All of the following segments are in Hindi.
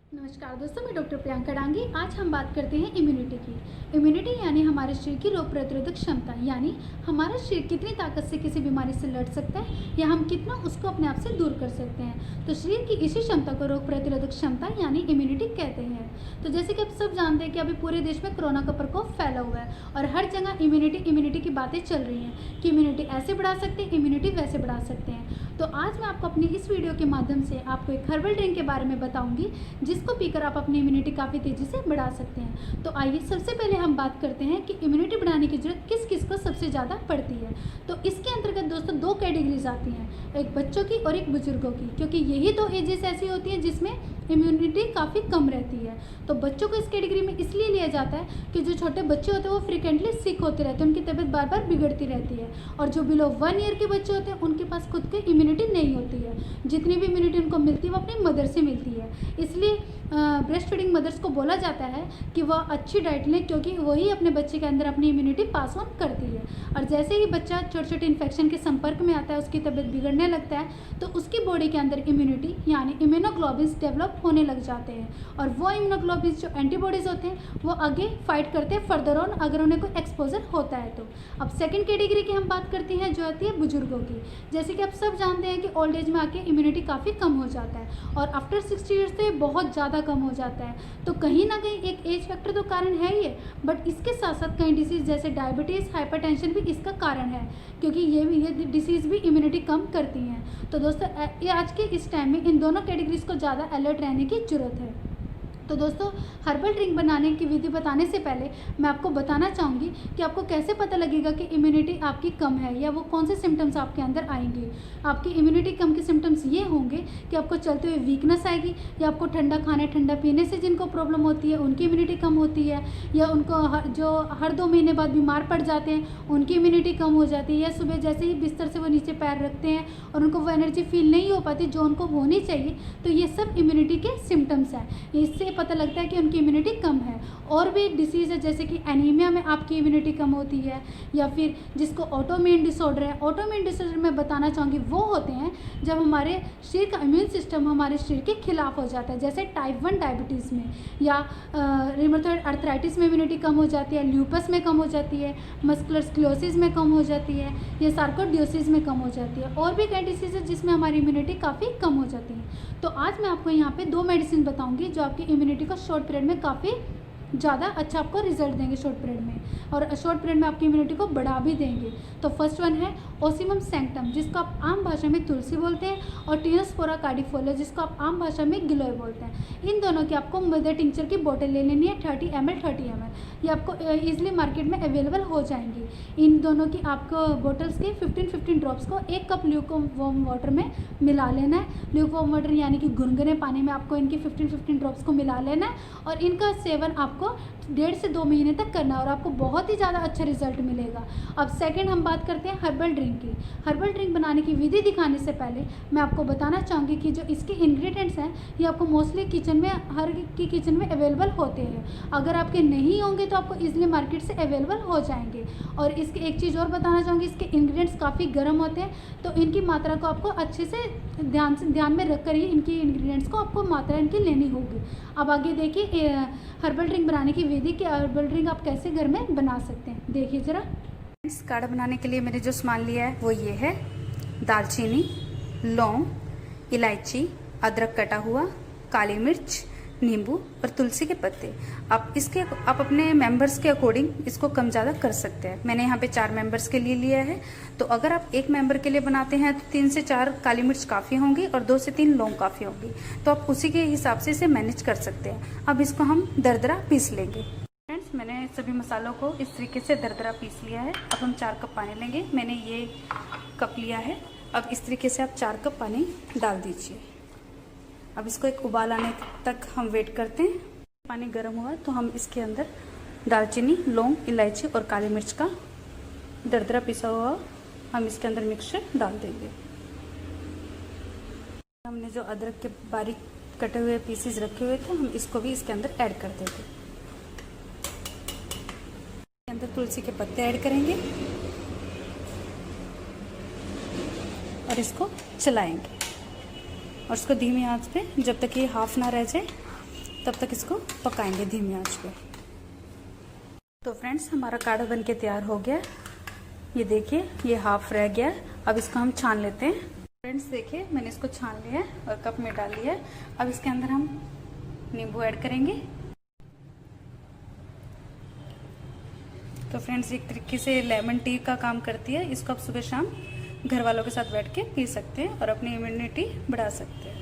नमस्कार दोस्तों, मैं डॉक्टर प्रियंका डांगी। आज हम बात करते हैं इम्यूनिटी की। इम्यूनिटी यानी हमारे शरीर की रोग प्रतिरोधक क्षमता, यानी हमारा शरीर कितनी ताकत से किसी बीमारी से लड़ सकता है या हम कितना उसको अपने आप से दूर कर सकते हैं। तो शरीर की इसी क्षमता को रोग प्रतिरोधक क्षमता यानी इम्यूनिटी कहते हैं। तो जैसे कि आप सब जानते हैं कि अभी पूरे देश में कोरोना का प्रकोप फैला हुआ है और हर जगह इम्यूनिटी की बातें चल रही हैं कि इम्यूनिटी ऐसे बढ़ा सकते हैं, इम्यूनिटी वैसे बढ़ा सकते हैं। तो आज मैं आपको अपनी इस वीडियो के माध्यम से आपको एक हर्बल ड्रिंक के बारे में बताऊंगी जिसको पीकर आप अपनी इम्यूनिटी काफ़ी तेज़ी से बढ़ा सकते हैं। तो आइए सबसे पहले हम बात करते हैं कि इम्यूनिटी बढ़ाने की जरूरत किस किस को सबसे ज़्यादा पड़ती है। तो इसके अंतर्गत दोस्तों दो कैटेगरीज आती हैं, एक बच्चों की और एक बुजुर्गों की, क्योंकि यही दो एजेस ऐसी होती हैं जिसमें इम्यूनिटी काफ़ी कम रहती है। तो बच्चों को इस कैटेगरी में इसलिए लिया जाता है कि जो छोटे बच्चे होते हैं वो फ्रिक्वेंटली सिक होते रहते हैं, उनकी तबीयत बार बार बिगड़ती रहती है। और जो बिलो 1 ईयर के बच्चे होते हैं उनके पास खुद की इम्यूनिटी नहीं होती है, जितनी भी इम्यूनिटी उनको मिलती है वो अपनी मदर से मिलती है। इसलिए ब्रेस्ट फीडिंग मदर्स को बोला जाता है कि वह अच्छी डाइट लें, क्योंकि वही अपने बच्चे के अंदर अपनी इम्यूनिटी पास ऑन करती है। और जैसे ही बच्चा छोटे छोटे इन्फेक्शन के संपर्क में आता है, उसकी तबीयत बिगड़ने लगता है, तो उसकी बॉडी के अंदर इम्यूनिटी यानी इम्यूनोग्लोबिन्स डेवलप होने लग जाते हैं। और वो इम्यूनोग्लोबिन्स जो एंटीबॉडीज़ होते हैं वो आगे फाइट करते हैं फर्दर ऑन, अगर उन्हें कोई एक्सपोजर होता है तो। अब सेकेंड कैटेगरी की हम बात करते हैं जो आती है बुजुर्गों की। जैसे कि आप सब जानते हैं कि ओल्ड एज में आके इम्यूनिटी काफ़ी कम हो जाता है और आफ्टर 60 ईयर्स तो ये बहुत ज़्यादा कम हो जाता है। तो कहीं ना कहीं एक एज फैक्टर तो कारण है ही, बट इसके साथ साथ कई डिसीज़ जैसे डायबिटीज़, हाइपरटेंशन भी इसका कारण है, क्योंकि ये डिसीज़ भी इम्यूनिटी कम करती हैं। तो दोस्तों ये आज के इस टाइम में इन दोनों कैटेगरीज को ज़्यादा अलर्ट रहने की ज़रूरत है। तो दोस्तों हर्बल ड्रिंक बनाने की विधि बताने से पहले मैं आपको बताना चाहूँगी कि आपको कैसे पता लगेगा कि इम्यूनिटी आपकी कम है या वो कौन से सिम्टम्स आपके अंदर आएंगे। आपकी इम्यूनिटी कम के सिम्टम्स ये होंगे कि आपको चलते हुए वीकनेस आएगी, या आपको ठंडा खाने ठंडा पीने से जिनको प्रॉब्लम होती है उनकी इम्यूनिटी कम होती है, या उनको जो हर 2 महीने बाद बीमार पड़ जाते हैं उनकी इम्यूनिटी कम हो जाती है, या सुबह जैसे ही बिस्तर से वो नीचे पैर रखते हैं और उनको वो एनर्जी फील नहीं हो पाती जो उनको होनी चाहिए। तो ये सब इम्यूनिटी के सिम्टम्स हैं, इससे पता लगता है कि उनकी इम्यूनिटी कम है। और भी डिसीज़ है जैसे कि एनीमिया में आपकी इम्यूनिटी कम होती है, या फिर जिसको ऑटोइम्यून डिसऑर्डर है। ऑटोइम्यून डिसऑर्डर में बताना चाहूँगी वो होते हैं जब हमारे शरीर का इम्यून सिस्टम हमारे शरीर के खिलाफ हो जाता है, जैसे टाइप 1 डायबिटीज़ में, या रिमेटॉइड अर्थराइटिस में इम्यूनिटी कम हो जाती है, ल्यूपस में कम हो जाती है, मस्कुलर स्क्लेरोसिस में कम हो जाती है, या सार्कोइडोसिस में कम हो जाती है। और भी कई डिसीज़ है जिसमें हमारी इम्यूनिटी काफ़ी कम हो जाती है। तो आज मैं आपको यहाँ पे 2 मेडिसिन बताऊँगी जो आपकी इम्यूनिटी को शॉर्ट पीरियड में काफ़ी ज़्यादा अच्छा आपको रिजल्ट देंगे शॉर्ट पीरियड में, और शॉर्ट पीरियड में आपकी इम्यूनिटी को बढ़ा भी देंगे। तो फर्स्ट वन है ओसीमम सैंक्टम, जिसको आप आम भाषा में तुलसी बोलते हैं, और टिनोस्पोरा कार्डिफोलिया, जिसको आप आम भाषा में गिलोय बोलते हैं। इन दोनों की आपको मदर टिंचर की बोतल ले लेनी है 30 ml। ये आपको ईजिली मार्केट में अवेलेबल हो जाएंगी। इन दोनों की आपको बोटल्स के 15-15 ड्रॉप्स को 1 कप ल्यूकवार्म वाटर में मिला लेना है। ल्यूकवार्म वाटर यानी कि गुनगुने पानी में आपको इनकी 15-15 ड्रॉप्स को मिला लेना है, और इनका सेवन आपको 1.5 से 2 महीने तक करना है और आपको बहुत ही ज़्यादा अच्छा रिजल्ट मिलेगा। अब सेकंड हम बात करते हैं हर्बल ड्रिंक की। हर्बल ड्रिंक बनाने की विधि दिखाने से पहले मैं आपको बताना चाहूँगी कि जो इसके इंग्रेडिएंट्स हैं ये आपको मोस्टली किचन में, हर की किचन में अवेलेबल होते हैं। अगर आपके नहीं होंगे तो आपको ईजिली मार्केट से अवेलेबल हो जाएंगे। और इसके एक चीज़ और बताना चाहूँगी, इसके इंग्रेडिएंट्स काफ़ी गर्म होते हैं, तो इनकी मात्रा को आपको अच्छे से ध्यान में रख कर ही इनकी इंग्रेडिएंट्स को आपको मात्रा इनकी लेनी होगी। अब आगे देखिए हर्बल ड्रिंक बनाने की विधि कि हर्बल ड्रिंक आप कैसे घर में बना सकते हैं, देखिए ज़रा। इस काढ़ा बनाने के लिए मैंने जो सामान लिया है वो ये है: दालचीनी, लौंग, इलायची, अदरक कटा हुआ, काली मिर्च, नींबू और तुलसी के पत्ते। आप अपने मेंबर्स के अकॉर्डिंग इसको कम ज़्यादा कर सकते हैं। मैंने यहाँ पे 4 मेंबर्स के लिए लिया है, तो अगर आप 1 मेंबर के लिए बनाते हैं तो 3 से 4 काली मिर्च काफ़ी होंगी और 2 से 3 लौंग काफ़ी होंगी, तो आप उसी के हिसाब से इसे मैनेज कर सकते हैं। अब इसको हम दरदरा पीस लेंगे। फ्रेंड्स, मैंने सभी मसालों को इस तरीके से दरदरा पीस लिया है। अब हम 4 कप पानी लेंगे। मैंने ये कप लिया है। अब इस तरीके से आप 4 कप पानी डाल दीजिए। अब इसको एक उबाल आने तक हम वेट करते हैं। पानी गर्म हुआ तो हम इसके अंदर दालचीनी, लौंग, इलायची और काली मिर्च का दरदरा पिसा हुआ हम इसके अंदर मिक्सचर डाल देंगे। हमने जो अदरक के बारीक कटे हुए पीसेस रखे हुए थे हम इसको भी इसके अंदर ऐड कर देंगे। इसके अंदर तुलसी के पत्ते ऐड करेंगे और इसको चलाएंगे, और इसको धीमी आंच पे जब तक ये हाफ ना रह जाए तब तक इसको पकाएंगे धीमी आंच पे। तो फ्रेंड्स हमारा काढ़ा बन के तैयार हो गया। ये देखिए ये हाफ रह गया। अब इसको हम छान लेते हैं। फ्रेंड्स देखिए मैंने इसको छान लिया है और कप में डाल लिया है। अब इसके अंदर हम नींबू ऐड करेंगे। तो फ्रेंड्स एक तरीके से लेमन टी का काम करती है। इसको आप सुबह शाम घर वालों के साथ बैठ के पी सकते हैं और अपनी इम्यूनिटी बढ़ा सकते हैं।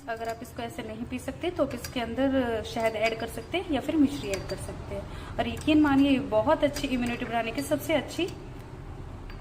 अगर आप इसको ऐसे नहीं पी सकते तो आप इसके अंदर शहद ऐड कर सकते हैं या फिर मिश्री ऐड कर सकते हैं। और यकीन मानिए बहुत अच्छी इम्यूनिटी बढ़ाने की सबसे अच्छी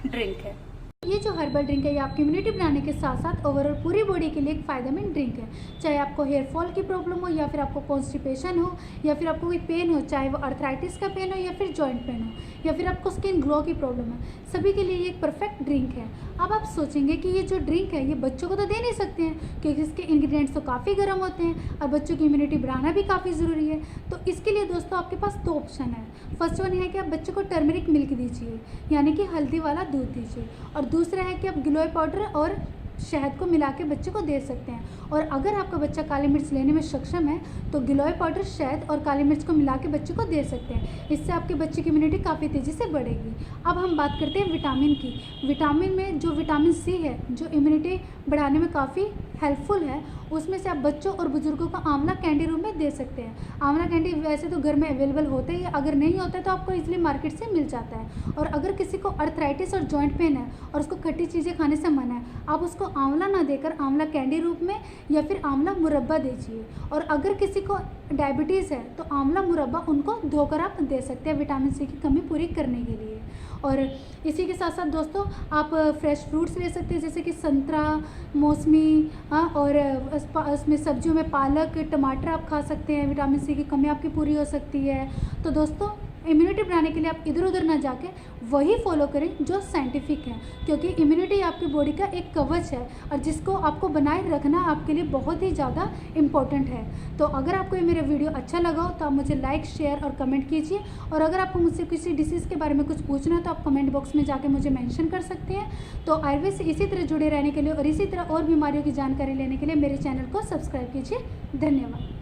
ड्रिंक है। ये जो हर्बल ड्रिंक है ये आपकी इम्यूनिटी बढ़ाने के साथ साथ ओवरऑल पूरी बॉडी के लिए एक फ़ायदेमंद ड्रिंक है। चाहे आपको हेयर फॉल की प्रॉब्लम हो या फिर आपको कॉन्स्टिपेशन हो या फिर आपको कोई पेन हो, चाहे वो अर्थराइटिस का पेन हो या फिर जॉइंट पेन हो या फिर आपको स्किन ग्लो की प्रॉब्लम है, सभी के लिए ये एक परफेक्ट ड्रिंक है। अब आप सोचेंगे कि ये जो ड्रिंक है ये बच्चों को तो दे नहीं सकते हैं क्योंकि इसके इंग्रेडिएंट्स तो काफ़ी गर्म होते हैं और बच्चों की इम्यूनिटी बढ़ाना भी काफ़ी ज़रूरी है। तो इसके लिए दोस्तों आपके पास दो ऑप्शन है। फर्स्ट वन है कि आप बच्चों को टर्मरिक मिल्क दीजिए यानी कि हल्दी वाला दूध दीजिए, और दूसरा है कि आप गिलोय पाउडर और शहद को मिला के बच्चे को दे सकते हैं। और अगर आपका बच्चा काली मिर्च लेने में सक्षम है तो गिलोय पाउडर, शहद और काली मिर्च को मिला के बच्चे को दे सकते हैं। इससे आपके बच्चे की इम्यूनिटी काफ़ी तेज़ी से बढ़ेगी। अब हम बात करते हैं विटामिन की। विटामिन में जो विटामिन सी है जो इम्यूनिटी बढ़ाने में काफ़ी हेल्पफुल है, उसमें से आप बच्चों और बुजुर्गों को आंवला कैंडी रूप में दे सकते हैं। आंवला कैंडी वैसे तो घर में अवेलेबल होते ही, अगर नहीं होता है तो आपको इजीली मार्केट से मिल जाता है। और अगर किसी को अर्थराइटिस और जॉइंट पेन है और उसको खट्टी चीज़ें खाने से मना है, आप उसको आंवला ना देकर आंवला कैंडी रूप में या फिर आंवला मुरब्बा दीजिए। और अगर किसी को डायबिटीज़ है तो आंवला मुरब्बा उनको धोकर आप दे सकते हैं विटामिन सी की कमी पूरी करने के लिए। और इसी के साथ साथ दोस्तों आप फ्रेश फ्रूट्स ले सकते हैं जैसे कि संतरा, मौसमी, और उसमें सब्जियों में पालक, टमाटर आप खा सकते हैं। विटामिन सी की कमी आपकी पूरी हो सकती है। तो दोस्तों इम्यूनिटी बढ़ाने के लिए आप इधर उधर ना जाके वही फॉलो करें जो साइंटिफिक है, क्योंकि इम्यूनिटी आपकी बॉडी का एक कवच है और जिसको आपको बनाए रखना आपके लिए बहुत ही ज़्यादा इम्पोर्टेंट है। तो अगर आपको ये मेरा वीडियो अच्छा लगा हो तो आप मुझे लाइक, शेयर और कमेंट कीजिए। और अगर आपको मुझसे किसी डिसीज़ के बारे में कुछ पूछना है तो आप कमेंट बॉक्स में जाके मुझे मेंशन कर सकते हैं। तो आयुर्वेद से इसी तरह जुड़े रहने के लिए और इसी तरह और बीमारियों की जानकारी लेने के लिए मेरे चैनल को सब्सक्राइब कीजिए। धन्यवाद।